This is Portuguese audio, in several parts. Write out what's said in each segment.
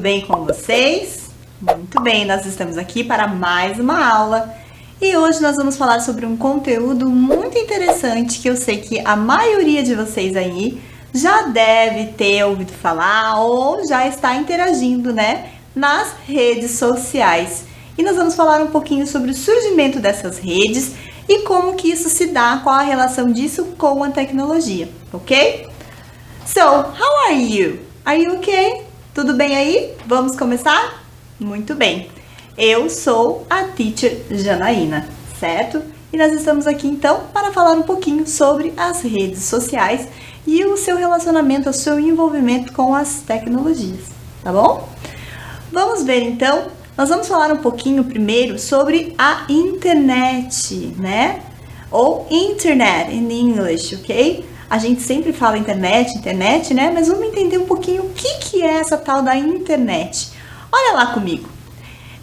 bem com vocês? Muito bem, nós estamos aqui para mais uma aula e hoje nós vamos falar sobre um conteúdo muito interessante que eu sei que a maioria de vocês aí já deve ter ouvido falar ou já está interagindo, né, nas redes sociais. E nós vamos falar um pouquinho sobre o surgimento dessas redes e como que isso se dá, qual a relação disso com a tecnologia, ok? So, how are you? Are you okay? Tudo bem aí? Vamos começar? Muito bem. Eu sou a Teacher Janaína, certo? E nós estamos aqui então para falar um pouquinho sobre as redes sociais e o seu relacionamento, o seu envolvimento com as tecnologias, tá bom? Vamos ver então, nós vamos falar um pouquinho primeiro sobre a internet, né? Ou internet in English, ok? A gente sempre fala internet, né? Mas vamos entender um pouquinho o que é essa tal da internet. Olha lá comigo.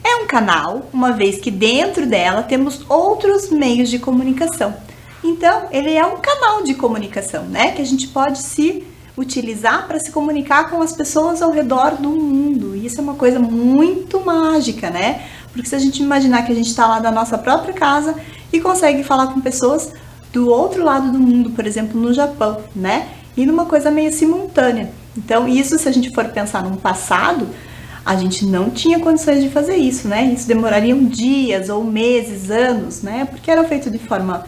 É um canal, uma vez que dentro dela temos outros meios de comunicação. Então, ele é um canal de comunicação, né? Que a gente pode se utilizar para se comunicar com as pessoas ao redor do mundo. E isso é uma coisa muito mágica, né? Porque se a gente imaginar que a gente está lá da nossa própria casa e consegue falar com pessoas do outro lado do mundo, por exemplo, no Japão, né? E numa coisa meio simultânea. Então, isso, se a gente for pensar no passado, a gente não tinha condições de fazer isso, né? Isso demoraria dias ou meses, anos, né? Porque era feito de forma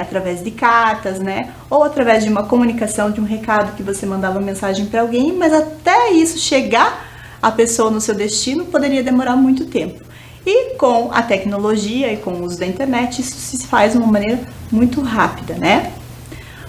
através de cartas, né? Ou através de uma comunicação, de um recado que você mandava mensagem para alguém, mas até isso chegar à pessoa no seu destino poderia demorar muito tempo. E com a tecnologia e com o uso da internet, isso se faz de uma maneira muito rápida, né?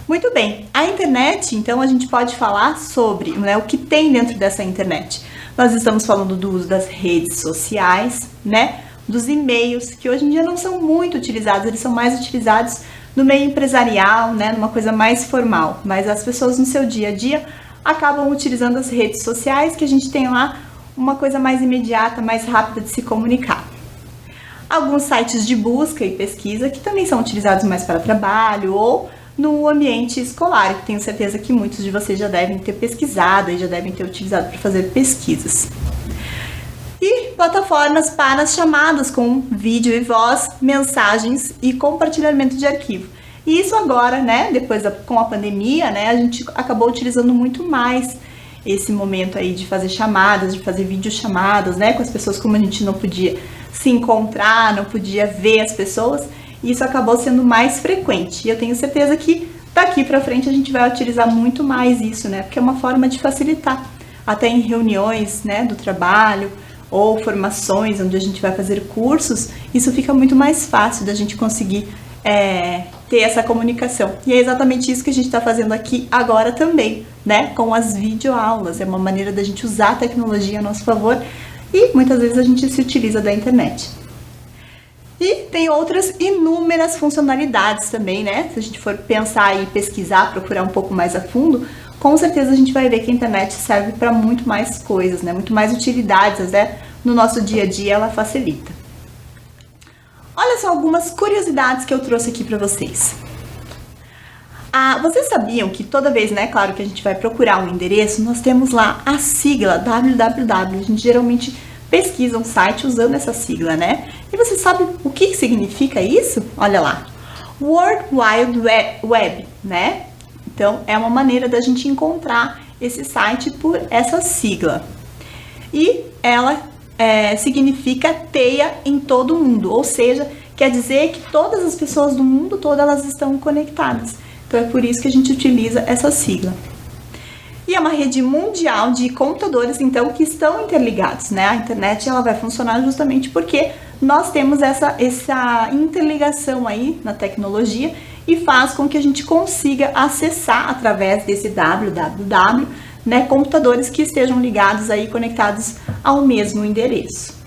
Muito bem, a internet, então a gente pode falar sobre, né, o que tem dentro dessa internet. Nós estamos falando do uso das redes sociais, né? Dos e-mails, que hoje em dia não são muito utilizados, eles são mais utilizados no meio empresarial, né? Numa coisa mais formal. Mas as pessoas no seu dia a dia acabam utilizando as redes sociais, que a gente tem lá uma coisa mais imediata, mais rápida de se comunicar. Alguns sites de busca e pesquisa que também são utilizados mais para trabalho ou no ambiente escolar, que tenho certeza que muitos de vocês já devem ter pesquisado e já devem ter utilizado para fazer pesquisas. E plataformas para as chamadas com vídeo e voz, mensagens e compartilhamento de arquivo. E isso agora, né, depois com a pandemia, né, a gente acabou utilizando muito mais esse momento aí de fazer chamadas, de fazer videochamadas, né, com as pessoas, como a gente não podia se encontrar, não podia ver as pessoas, e isso acabou sendo mais frequente. E eu tenho certeza que daqui para frente a gente vai utilizar muito mais isso, né, porque é uma forma de facilitar, até em reuniões, né, do trabalho, ou formações onde a gente vai fazer cursos, isso fica muito mais fácil da gente conseguir ter essa comunicação. E é exatamente isso que a gente está fazendo aqui agora também, né? Com as videoaulas. É uma maneira da gente usar a tecnologia a nosso favor e muitas vezes a gente se utiliza da internet. E tem outras inúmeras funcionalidades também, né? Se a gente for pensar e pesquisar, procurar um pouco mais a fundo, com certeza a gente vai ver que a internet serve para muito mais coisas, né? Muito mais utilidades, né? No nosso dia a dia ela facilita. Olha só algumas curiosidades que eu trouxe aqui para vocês. Vocês sabiam que toda vez, né, claro que a gente vai procurar um endereço, nós temos lá a sigla www. A gente geralmente pesquisa um site usando essa sigla, né? E você sabe o que significa isso? Olha lá. World Wide Web, né? Então, é uma maneira da gente encontrar esse site por essa sigla. E ela significa teia em todo o mundo, ou seja, quer dizer que todas as pessoas do mundo todo elas estão conectadas. Então, é por isso que a gente utiliza essa sigla. E é uma rede mundial de computadores, então, que estão interligados, né? A internet ela vai funcionar justamente porque nós temos essa interligação aí na tecnologia e faz com que a gente consiga acessar através desse www, né, computadores que estejam ligados aí, conectados ao mesmo endereço.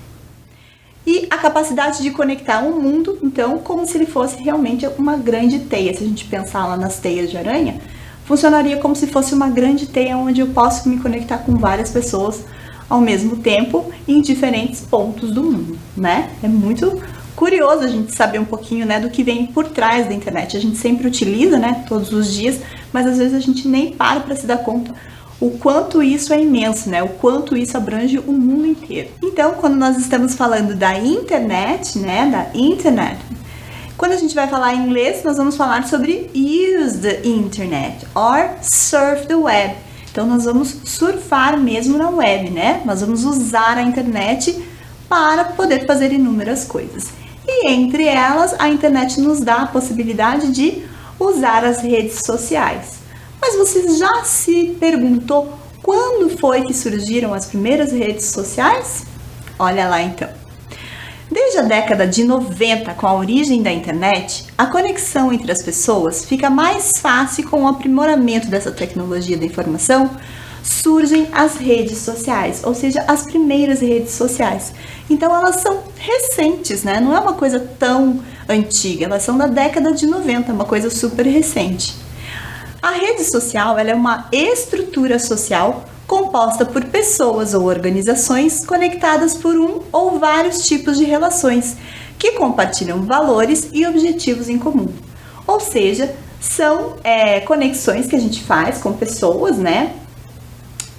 E a capacidade de conectar um mundo, então, como se ele fosse realmente uma grande teia. Se a gente pensar lá nas teias de aranha, funcionaria como se fosse uma grande teia onde eu posso me conectar com várias pessoas ao mesmo tempo em diferentes pontos do mundo, né? É muito curioso a gente saber um pouquinho, né, do que vem por trás da internet. A gente sempre utiliza, né, todos os dias, mas às vezes a gente nem para se dar conta o quanto isso é imenso, né? O quanto isso abrange o mundo inteiro. Então, quando nós estamos falando da internet, né? Da internet, quando a gente vai falar em inglês, nós vamos falar sobre use the internet or surf the web. Então, nós vamos surfar mesmo na web, né? Nós vamos usar a internet para poder fazer inúmeras coisas. E entre elas, a internet nos dá a possibilidade de usar as redes sociais. Mas você já se perguntou quando foi que surgiram as primeiras redes sociais? Olha lá então. Desde a década de 90, com a origem da internet, a conexão entre as pessoas fica mais fácil com o aprimoramento dessa tecnologia da informação. Surgem as redes sociais, ou seja, as primeiras redes sociais. Então elas são recentes, né? Não é uma coisa tão antiga, elas são da década de 90, uma coisa super recente. A rede social, ela é uma estrutura social composta por pessoas ou organizações conectadas por um ou vários tipos de relações que compartilham valores e objetivos em comum. Ou seja, são conexões que a gente faz com pessoas, né?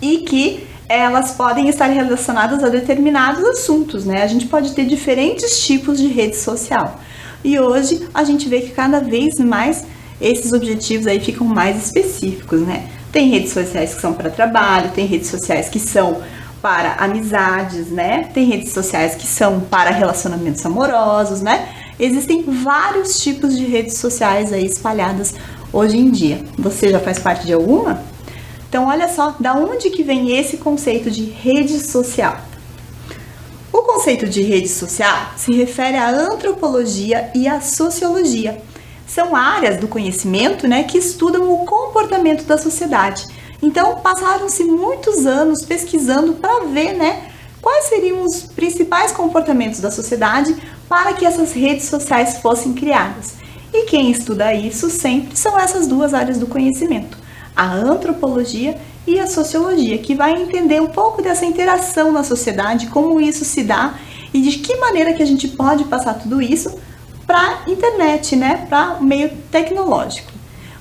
E que elas podem estar relacionadas a determinados assuntos, né? A gente pode ter diferentes tipos de rede social. E hoje a gente vê que cada vez mais esses objetivos aí ficam mais específicos, né? Tem redes sociais que são para trabalho, tem redes sociais que são para amizades, né? Tem redes sociais que são para relacionamentos amorosos, né? Existem vários tipos de redes sociais aí espalhadas hoje em dia. Você já faz parte de alguma? Então, olha só, da onde que vem esse conceito de rede social? O conceito de rede social se refere à antropologia e à sociologia. São áreas do conhecimento, né, que estudam o comportamento da sociedade. Então, passaram-se muitos anos pesquisando para ver, né, quais seriam os principais comportamentos da sociedade para que essas redes sociais fossem criadas. E quem estuda isso sempre são essas duas áreas do conhecimento, a antropologia e a sociologia, que vai entender um pouco dessa interação na sociedade, como isso se dá e de que maneira que a gente pode passar tudo isso para a internet, né, para o meio tecnológico.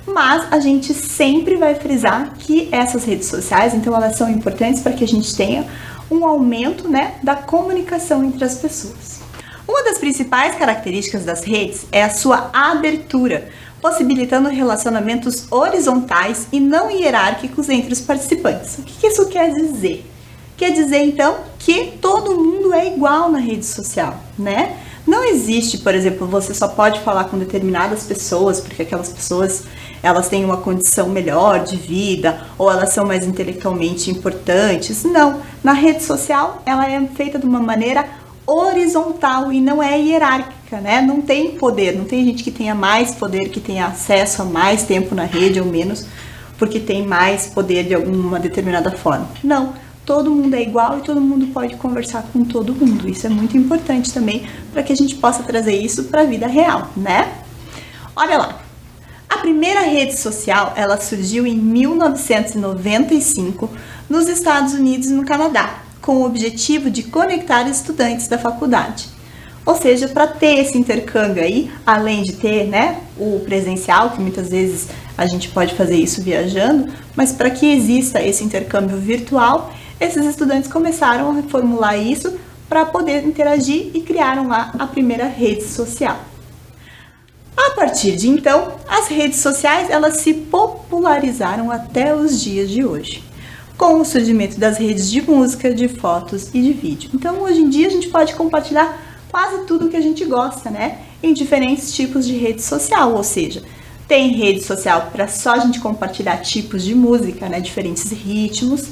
Mas a gente sempre vai frisar que essas redes sociais, então elas são importantes para que a gente tenha um aumento, né, da comunicação entre as pessoas. Uma das principais características das redes é a sua abertura, possibilitando relacionamentos horizontais e não hierárquicos entre os participantes. O que isso quer dizer? Quer dizer, então, que todo mundo é igual na rede social, né? Não existe, por exemplo, você só pode falar com determinadas pessoas, porque aquelas pessoas, elas têm uma condição melhor de vida, ou elas são mais intelectualmente importantes. Não, na rede social, ela é feita de uma maneira horizontal e não é hierárquica, né? Não tem poder, não tem gente que tenha mais poder, que tenha acesso a mais tempo na rede ou menos, porque tem mais poder de alguma determinada forma. Não. Todo mundo é igual e todo mundo pode conversar com todo mundo. Isso é muito importante também para que a gente possa trazer isso para a vida real, né? Olha lá. A primeira rede social, ela surgiu em 1995 nos Estados Unidos e no Canadá, com o objetivo de conectar estudantes da faculdade. Ou seja, para ter esse intercâmbio aí, além de ter, né, o presencial, que muitas vezes a gente pode fazer isso viajando, mas para que exista esse intercâmbio virtual, esses estudantes começaram a reformular isso para poder interagir e criaram lá a primeira rede social. A partir de então, as redes sociais elas se popularizaram até os dias de hoje, com o surgimento das redes de música, de fotos e de vídeo. Então, hoje em dia, a gente pode compartilhar quase tudo que a gente gosta, né? Em diferentes tipos de rede social, ou seja, tem rede social para só a gente compartilhar tipos de música, né? Diferentes ritmos.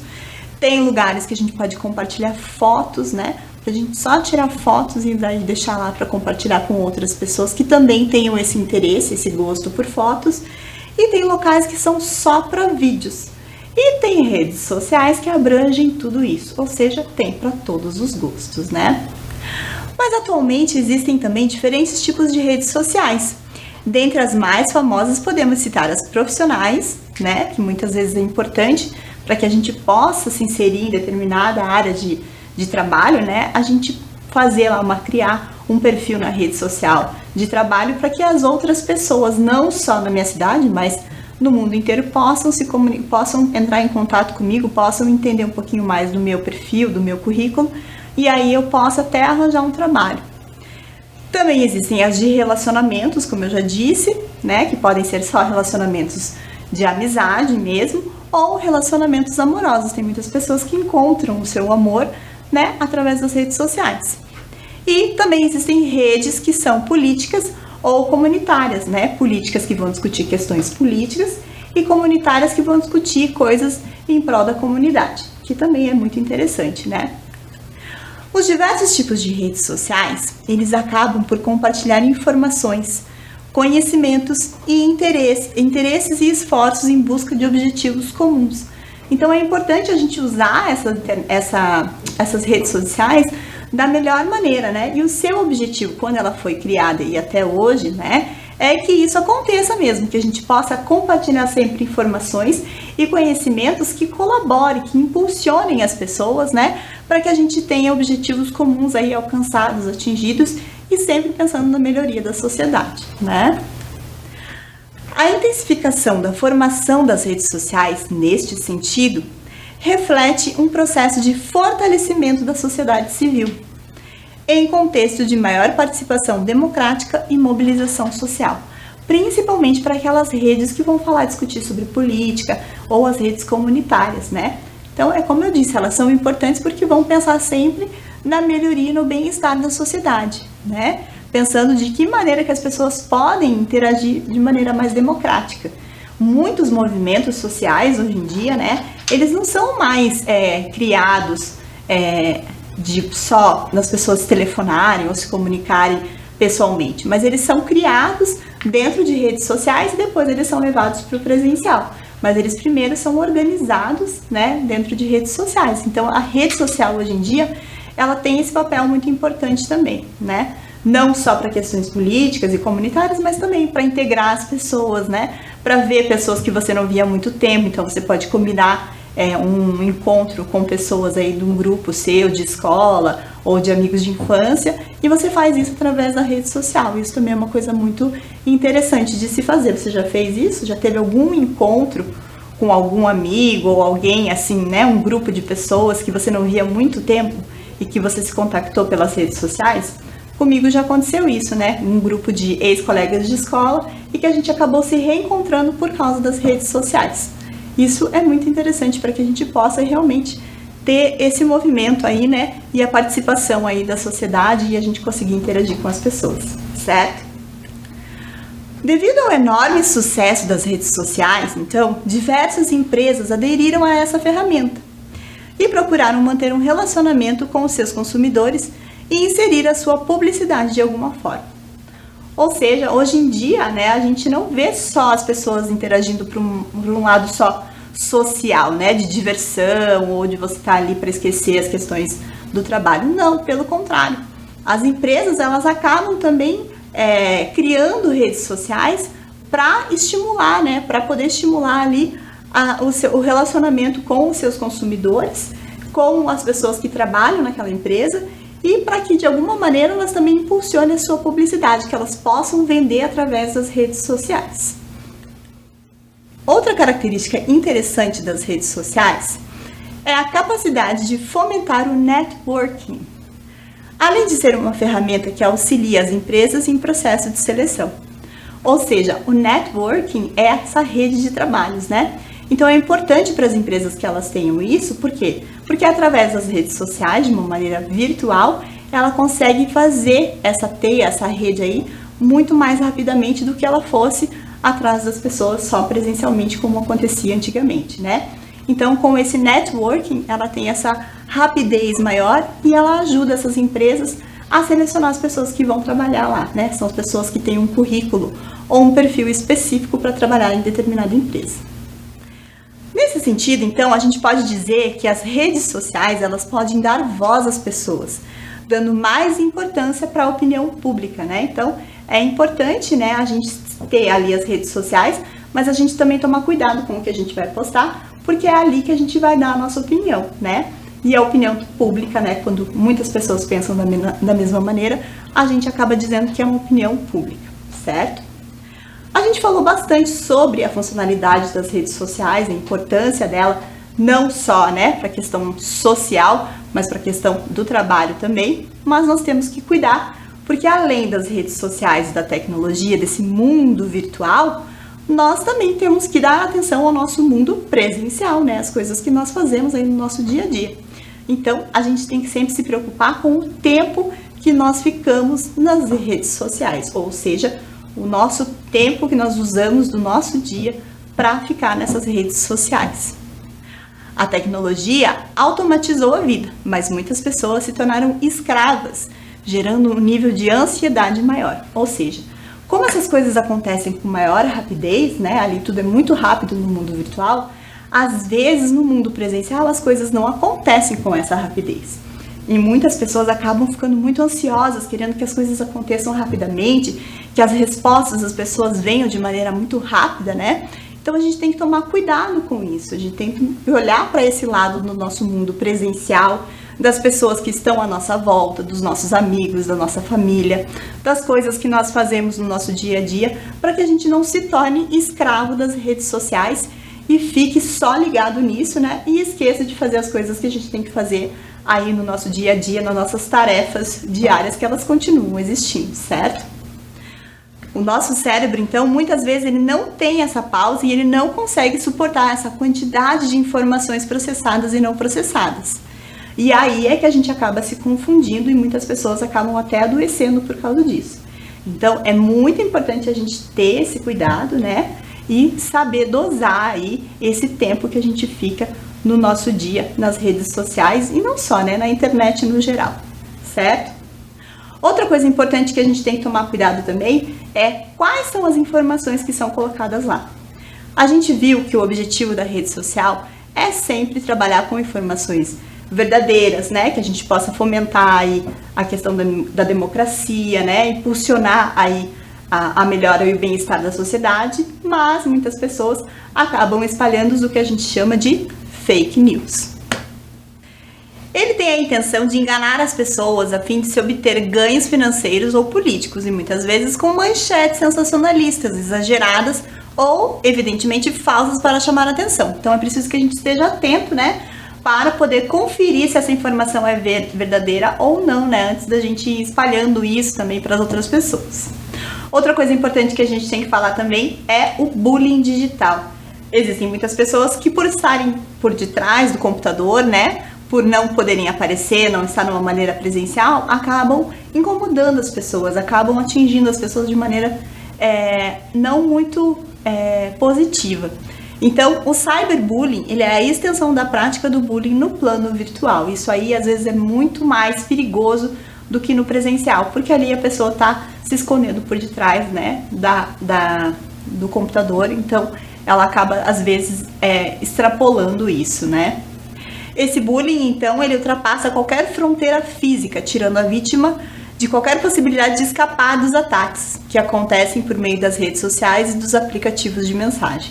Tem lugares que a gente pode compartilhar fotos, né? Pra gente só tirar fotos e deixar lá para compartilhar com outras pessoas que também tenham esse interesse, esse gosto por fotos. E tem locais que são só para vídeos. E tem redes sociais que abrangem tudo isso, ou seja, tem para todos os gostos, né? Mas atualmente existem também diferentes tipos de redes sociais. Dentre as mais famosas podemos citar as profissionais, né? Que muitas vezes é importante para que a gente possa se inserir em determinada área de trabalho, né? A gente fazer lá, criar um perfil na rede social de trabalho para que as outras pessoas, não só na minha cidade, mas no mundo inteiro possam possam entrar em contato comigo, possam entender um pouquinho mais do meu perfil, do meu currículo, e aí eu posso até arranjar um trabalho. Também existem as de relacionamentos, como eu já disse, né, que podem ser só relacionamentos de amizade mesmo, ou relacionamentos amorosos. Tem muitas pessoas que encontram o seu amor, né, através das redes sociais. E também existem redes que são políticas ou comunitárias, né, políticas que vão discutir questões políticas e comunitárias que vão discutir coisas em prol da comunidade, que também é muito interessante, né? Os diversos tipos de redes sociais, eles acabam por compartilhar informações, conhecimentos e interesses e esforços em busca de objetivos comuns. Então é importante a gente usar essas redes sociais da melhor maneira, né? E o seu objetivo, quando ela foi criada e até hoje, né, é que isso aconteça mesmo, que a gente possa compartilhar sempre informações e conhecimentos que colaborem, que impulsionem as pessoas, né, para que a gente tenha objetivos comuns aí alcançados, atingidos e sempre pensando na melhoria da sociedade, né? A intensificação da formação das redes sociais, neste sentido, reflete um processo de fortalecimento da sociedade civil, em contexto de maior participação democrática e mobilização social, principalmente para aquelas redes que vão discutir sobre política ou as redes comunitárias, né? Então, é como eu disse, elas são importantes porque vão pensar sempre na melhoria e no bem-estar da sociedade, né? Pensando de que maneira que as pessoas podem interagir de maneira mais democrática. Muitos movimentos sociais hoje em dia, né, eles não são mais criados de só nas pessoas telefonarem ou se comunicarem pessoalmente, mas eles são criados dentro de redes sociais e depois eles são levados para o presencial. Mas eles primeiro são organizados, né, dentro de redes sociais. Então a rede social hoje em dia, ela tem esse papel muito importante também, né? Não só para questões políticas e comunitárias, mas também para integrar as pessoas, né? Para ver pessoas que você não via há muito tempo, então você pode combinar um encontro com pessoas aí de um grupo seu, de escola ou de amigos de infância, e você faz isso através da rede social. Isso também é uma coisa muito interessante de se fazer. Você já fez isso? Já teve algum encontro com algum amigo ou alguém assim, né? Um grupo de pessoas que você não via há muito tempo e que você se contactou pelas redes sociais? Comigo já aconteceu isso, né? Um grupo de ex-colegas de escola e que a gente acabou se reencontrando por causa das redes sociais. Isso é muito interessante para que a gente possa realmente ter esse movimento aí, né? E a participação aí da sociedade e a gente conseguir interagir com as pessoas, certo? Devido ao enorme sucesso das redes sociais, então, diversas empresas aderiram a essa ferramenta e procuraram manter um relacionamento com os seus consumidores e inserir a sua publicidade de alguma forma. Ou seja, hoje em dia, né, a gente não vê só as pessoas interagindo por um lado só social, né, de diversão ou de você estar ali para esquecer as questões do trabalho. Não, pelo contrário. As empresas, elas acabam também criando redes sociais para estimular, né, para poder estimular ali o relacionamento com os seus consumidores, com as pessoas que trabalham naquela empresa, e para que de alguma maneira elas também impulsionem a sua publicidade, que elas possam vender através das redes sociais. Outra característica interessante das redes sociais é a capacidade de fomentar o networking, além de ser uma ferramenta que auxilia as empresas em processo de seleção. Ou seja, o networking é essa rede de trabalhos, né? Então é importante para as empresas que elas tenham isso, por quê? Porque através das redes sociais, de uma maneira virtual, ela consegue fazer essa teia, essa rede aí, muito mais rapidamente do que ela fosse atrás das pessoas só presencialmente, como acontecia antigamente, né? Então, com esse networking, ela tem essa rapidez maior e ela ajuda essas empresas a selecionar as pessoas que vão trabalhar lá, né? São as pessoas que têm um currículo ou um perfil específico para trabalhar em determinada empresa. Nesse sentido, então, a gente pode dizer que as redes sociais, elas podem dar voz às pessoas, dando mais importância para a opinião pública, né? Então, é importante, né, a gente ter ali as redes sociais, mas a gente também tomar cuidado com o que a gente vai postar, porque é ali que a gente vai dar a nossa opinião, né? E a opinião pública, né, quando muitas pessoas pensam da mesma maneira, a gente acaba dizendo que é uma opinião pública, certo? A gente falou bastante sobre a funcionalidade das redes sociais, a importância dela, não só, né, para a questão social, mas para a questão do trabalho também. Mas nós temos que cuidar, porque além das redes sociais e da tecnologia, desse mundo virtual, nós também temos que dar atenção ao nosso mundo presencial, né, as coisas que nós fazemos aí no nosso dia a dia. Então, a gente tem que sempre se preocupar com o tempo que nós ficamos nas redes sociais, ou seja, o nosso tempo que nós usamos do nosso dia para ficar nessas redes sociais. A tecnologia automatizou a vida, mas muitas pessoas se tornaram escravas, gerando um nível de ansiedade maior. Ou seja, como essas coisas acontecem com maior rapidez, né? Ali tudo é muito rápido no mundo virtual, às vezes no mundo presencial as coisas não acontecem com essa rapidez. E muitas pessoas acabam ficando muito ansiosas, querendo que as coisas aconteçam rapidamente, que as respostas das pessoas venham de maneira muito rápida, né? Então a gente tem que tomar cuidado com isso, a gente tem que olhar para esse lado no nosso mundo presencial, das pessoas que estão à nossa volta, dos nossos amigos, da nossa família, das coisas que nós fazemos no nosso dia a dia, para que a gente não se torne escravo das redes sociais e fique só ligado nisso, né? E esqueça de fazer as coisas que a gente tem que fazer aí no nosso dia a dia, nas nossas tarefas diárias, que elas continuam existindo, certo? O nosso cérebro, então, muitas vezes ele não tem essa pausa e ele não consegue suportar essa quantidade de informações processadas e não processadas. E aí é que a gente acaba se confundindo e muitas pessoas acabam até adoecendo por causa disso. Então, é muito importante a gente ter esse cuidado, né? E saber dosar aí esse tempo que a gente fica no nosso dia nas redes sociais e não só, né, na internet no geral, certo? Outra coisa importante que a gente tem que tomar cuidado também é quais são as informações que são colocadas lá. A gente viu que o objetivo da rede social é sempre trabalhar com informações verdadeiras, né, que a gente possa fomentar aí a questão da democracia, né, impulsionar aí a melhora e o bem-estar da sociedade, mas muitas pessoas acabam espalhando o que a gente chama de fake news. Ele tem a intenção de enganar as pessoas a fim de se obter ganhos financeiros ou políticos, e muitas vezes com manchetes sensacionalistas, exageradas ou, evidentemente, falsas para chamar a atenção. Então é preciso que a gente esteja atento, né, para poder conferir se essa informação é verdadeira ou não, né, antes da gente ir espalhando isso também para as outras pessoas. Outra coisa importante que a gente tem que falar também é o bullying digital. Existem muitas pessoas que, por estarem por detrás do computador, né, por não poderem aparecer, não estar numa maneira presencial, acabam incomodando as pessoas, acabam atingindo as pessoas de maneira não muito positiva. Então, o cyberbullying, ele é a extensão da prática do bullying no plano virtual. Isso aí, às vezes, é muito mais perigoso do que no presencial, porque ali a pessoa está se escondendo por detrás, né, do computador, então ela acaba, às vezes, extrapolando isso, né. Esse bullying, então, ele ultrapassa qualquer fronteira física, tirando a vítima de qualquer possibilidade de escapar dos ataques que acontecem por meio das redes sociais e dos aplicativos de mensagem.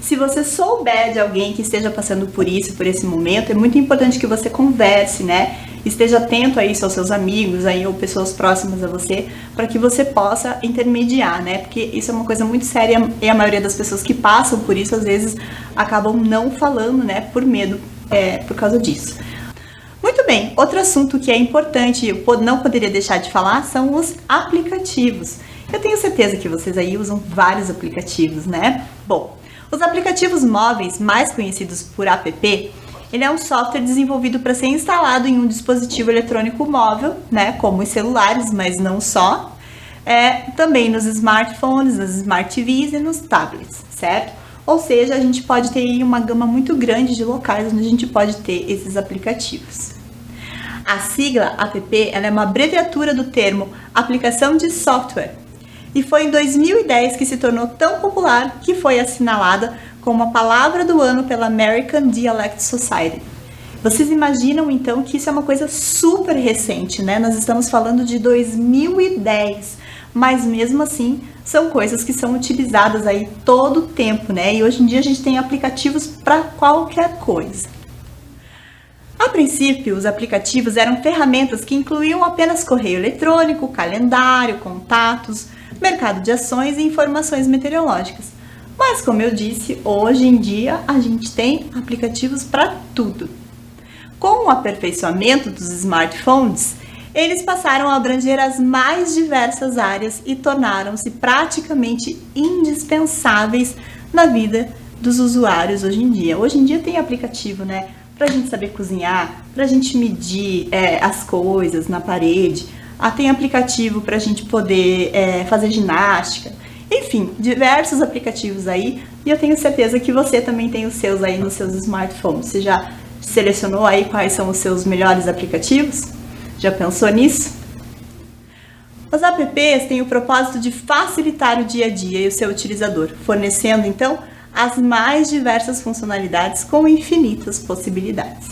Se você souber de alguém que esteja passando por isso, por esse momento, é muito importante que você converse, né? Esteja atento a isso aos seus amigos aí, ou pessoas próximas a você, para que você possa intermediar, né? Porque isso é uma coisa muito séria e a maioria das pessoas que passam por isso, às vezes, acabam não falando, né? Por medo, por causa disso. Muito bem, outro assunto que é importante, eu não poderia deixar de falar, são os aplicativos. Eu tenho certeza que vocês aí usam vários aplicativos, né? Bom, os aplicativos móveis, mais conhecidos por app, ele é um software desenvolvido para ser instalado em um dispositivo eletrônico móvel, né, como os celulares, mas não só, também nos smartphones, nas smart TVs e nos tablets, certo? Ou seja, a gente pode ter aí uma gama muito grande de locais onde a gente pode ter esses aplicativos. A sigla app, ela é uma abreviatura do termo aplicação de software, e foi em 2010 que se tornou tão popular que foi assinalada como a palavra do ano pela American Dialect Society. Vocês imaginam então que isso é uma coisa super recente, né? Nós estamos falando de 2010, mas mesmo assim são coisas que são utilizadas aí todo o tempo, né? E hoje em dia a gente tem aplicativos para qualquer coisa. A princípio, os aplicativos eram ferramentas que incluíam apenas correio eletrônico, calendário, contatos, mercado de ações e informações meteorológicas. Mas, como eu disse, hoje em dia a gente tem aplicativos para tudo. Com o aperfeiçoamento dos smartphones, eles passaram a abranger as mais diversas áreas e tornaram-se praticamente indispensáveis na vida dos usuários hoje em dia. Hoje em dia tem aplicativo, né? Pra gente saber cozinhar, pra gente medir as coisas na parede. Tem aplicativo pra gente poder fazer ginástica. Enfim, diversos aplicativos aí. E eu tenho certeza que você também tem os seus aí nos seus smartphones. Você já selecionou aí quais são os seus melhores aplicativos? Já pensou nisso? Os apps têm o propósito de facilitar o dia a dia e o seu utilizador, fornecendo então as mais diversas funcionalidades com infinitas possibilidades.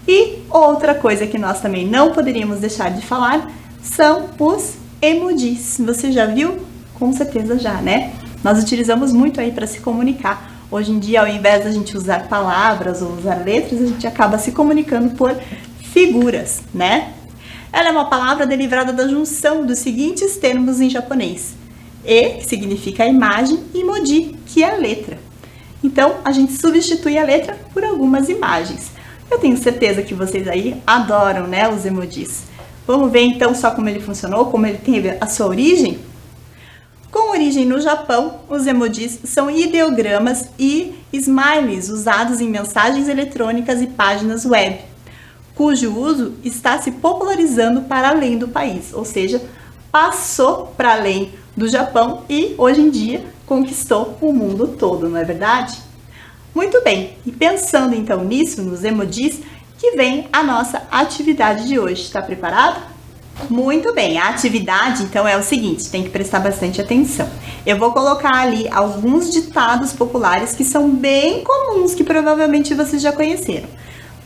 E outra coisa que nós também não poderíamos deixar de falar são os emojis. Você já viu? Com certeza já, né? Nós utilizamos muito aí para se comunicar. Hoje em dia, ao invés da gente usar palavras ou usar letras, a gente acaba se comunicando por figuras, né? Ela é uma palavra derivada da junção dos seguintes termos em japonês. E, que significa a imagem, e moji, que é a letra. Então, a gente substitui a letra por algumas imagens. Eu tenho certeza que vocês aí adoram, né, os emojis. Vamos ver então só como ele funcionou, como ele teve a sua origem? Com origem no Japão, os emojis são ideogramas e smileys usados em mensagens eletrônicas e páginas web, cujo uso está se popularizando para além do país, ou seja, passou para além do Japão e hoje em dia conquistou o mundo todo, não é verdade? Muito bem, e pensando então nisso, nos emojis, que vem a nossa atividade de hoje. Está preparado? Muito bem, a atividade então é o seguinte, tem que prestar bastante atenção. Eu vou colocar ali alguns ditados populares que são bem comuns, que provavelmente vocês já conheceram.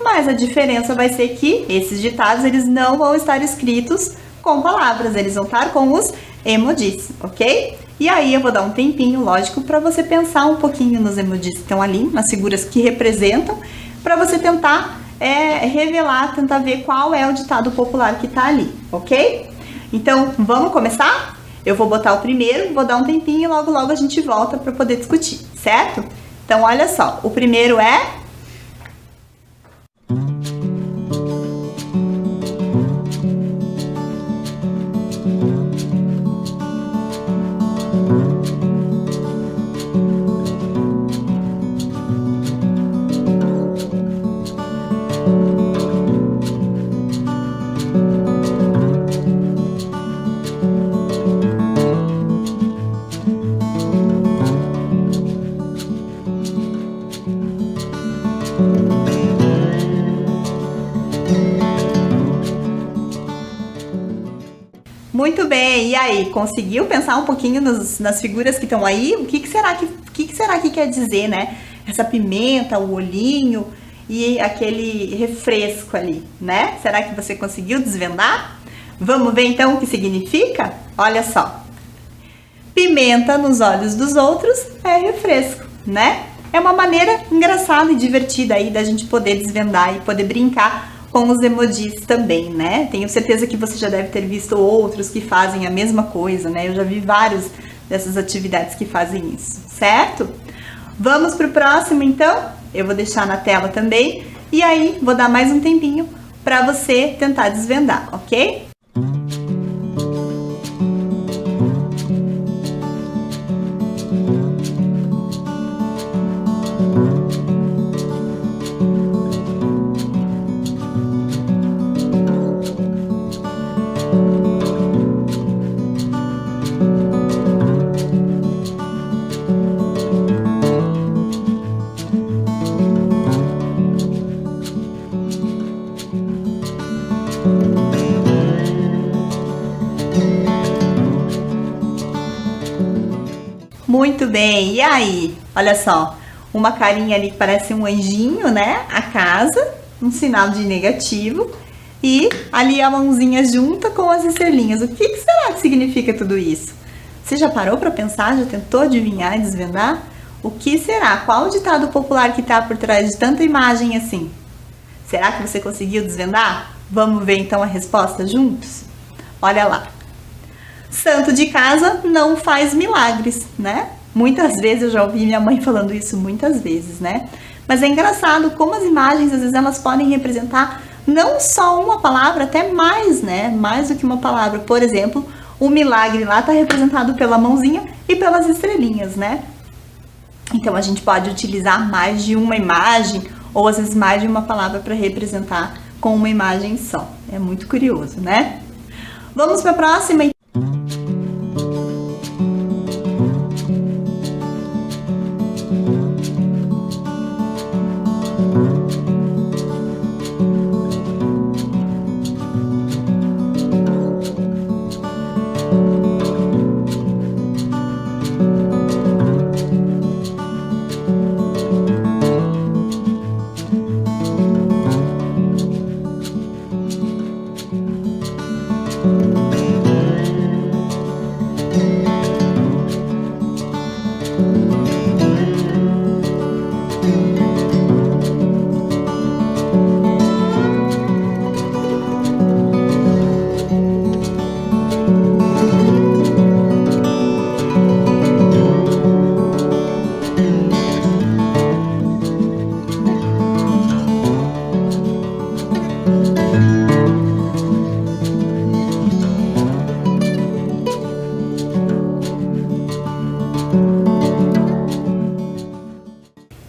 Mas a diferença vai ser que esses ditados eles não vão estar escritos com palavras, eles vão estar com os emojis, ok? E aí eu vou dar um tempinho, lógico, para você pensar um pouquinho nos emojis que estão ali, nas figuras que representam, para você tentar revelar, tentar ver qual é o ditado popular que está ali, ok? Então, vamos começar? Eu vou botar o primeiro, vou dar um tempinho e logo logo a gente volta para poder discutir, certo? Então, olha só, o primeiro é... Muito bem, e aí, conseguiu pensar um pouquinho nas figuras que estão aí? O que será que quer dizer, né? Essa pimenta, o olhinho e aquele refresco ali, né? Será que você conseguiu desvendar? Vamos ver então o que significa? Olha só, pimenta nos olhos dos outros é refresco, né? É uma maneira engraçada e divertida aí da gente poder desvendar e poder brincar com os emojis também, né? Tenho certeza que você já deve ter visto outros que fazem a mesma coisa, né? Eu já vi vários dessas atividades que fazem isso, certo? Vamos pro próximo, então? Eu vou deixar na tela também e aí vou dar mais um tempinho para você tentar desvendar, ok? Muito bem, e aí? Olha só, uma carinha ali que parece um anjinho, né? A casa, um sinal de negativo. E ali a mãozinha junta com as estrelinhas. O que será que significa tudo isso? Você já parou para pensar? Já tentou adivinhar e desvendar? O que será? Qual o ditado popular que está por trás de tanta imagem assim? Será que você conseguiu desvendar? Vamos ver então a resposta juntos? Olha lá. Santo de casa não faz milagres, né? Muitas vezes eu já ouvi minha mãe falando isso muitas vezes, né? Mas é engraçado como as imagens, às vezes, elas podem representar não só uma palavra, até mais, né? Mais do que uma palavra. Por exemplo, o milagre lá está representado pela mãozinha e pelas estrelinhas, né? Então a gente pode utilizar mais de uma imagem ou às vezes mais de uma palavra para representar com uma imagem só. É muito curioso, né? Vamos para a próxima.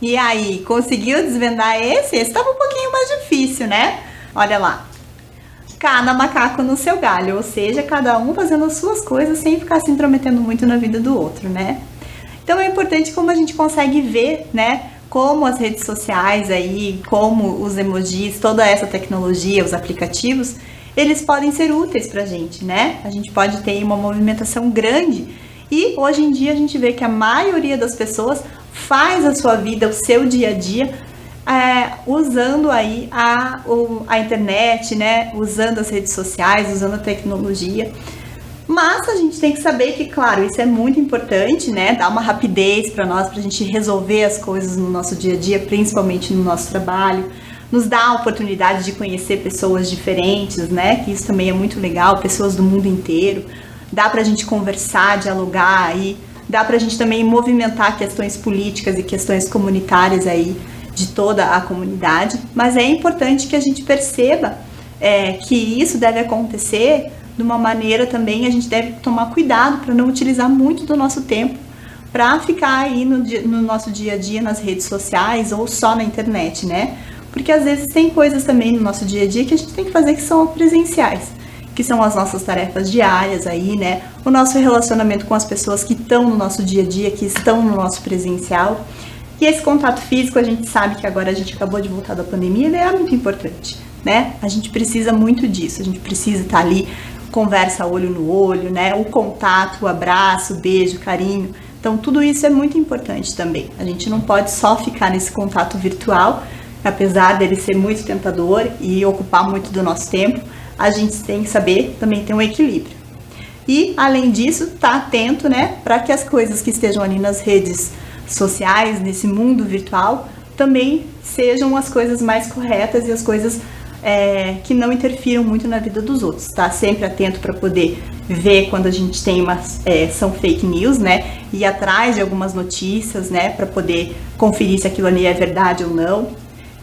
E aí, conseguiu desvendar esse? Esse estava um pouquinho mais difícil, né? Olha lá. Cada macaco no seu galho, ou seja, cada um fazendo as suas coisas sem ficar se intrometendo muito na vida do outro, né? Então é importante como a gente consegue ver, né? Como as redes sociais aí, como os emojis, toda essa tecnologia, os aplicativos, eles podem ser úteis pra gente, né? A gente pode ter uma movimentação grande e hoje em dia a gente vê que a maioria das pessoas faz a sua vida, o seu dia a dia, usando aí a internet, né? Usando as redes sociais, usando a tecnologia. Mas a gente tem que saber que, claro, isso é muito importante, né? Dá uma rapidez para nós, para a gente resolver as coisas no nosso dia a dia, principalmente no nosso trabalho. Nos dá a oportunidade de conhecer pessoas diferentes, né? Que isso também é muito legal, pessoas do mundo inteiro. Dá para a gente conversar, dialogar aí. Dá pra gente também movimentar questões políticas e questões comunitárias aí de toda a comunidade, mas é importante que a gente perceba que isso deve acontecer de uma maneira também, a gente deve tomar cuidado para não utilizar muito do nosso tempo para ficar aí no nosso dia a dia nas redes sociais ou só na internet, né? Porque às vezes tem coisas também no nosso dia a dia que a gente tem que fazer que são presenciais, que são as nossas tarefas diárias aí, né? O nosso relacionamento com as pessoas que estão no nosso dia a dia, que estão no nosso presencial. E esse contato físico, a gente sabe que agora a gente acabou de voltar da pandemia, ele é muito importante, né? A gente precisa muito disso, a gente precisa estar ali, conversa olho no olho, né? O contato, o abraço, o beijo, o carinho. Então tudo isso é muito importante também. A gente não pode só ficar nesse contato virtual, apesar dele ser muito tentador e ocupar muito do nosso tempo, a gente tem que saber também ter um equilíbrio. E, além disso, tá atento, né, para que as coisas que estejam ali nas redes sociais, nesse mundo virtual, também sejam as coisas mais corretas e as coisas que não interfiram muito na vida dos outros. Tá sempre atento para poder ver quando a gente tem são fake news, né, e ir atrás de algumas notícias, né, para poder conferir se aquilo ali é verdade ou não.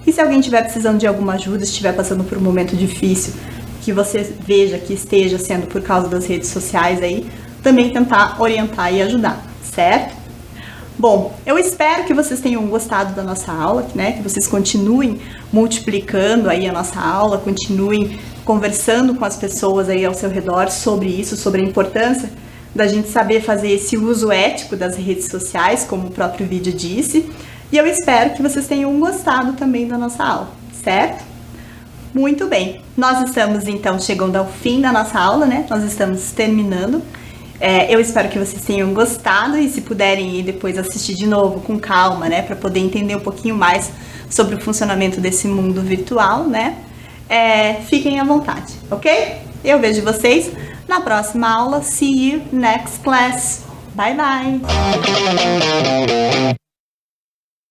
E se alguém estiver precisando de alguma ajuda, estiver passando por um momento difícil, que você veja que esteja sendo por causa das redes sociais aí, também tentar orientar e ajudar, certo? Bom, eu espero que vocês tenham gostado da nossa aula, né? Que vocês continuem multiplicando aí a nossa aula, continuem conversando com as pessoas aí ao seu redor sobre isso, sobre a importância da gente saber fazer esse uso ético das redes sociais, como o próprio vídeo disse. E eu espero que vocês tenham gostado também da nossa aula, certo? Muito bem, nós estamos então chegando ao fim da nossa aula, né? Nós estamos terminando. Eu espero que vocês tenham gostado e se puderem ir depois assistir de novo com calma, né? Para poder entender um pouquinho mais sobre o funcionamento desse mundo virtual, né? Fiquem à vontade, ok? Eu vejo vocês na próxima aula. See you next class. Bye, bye!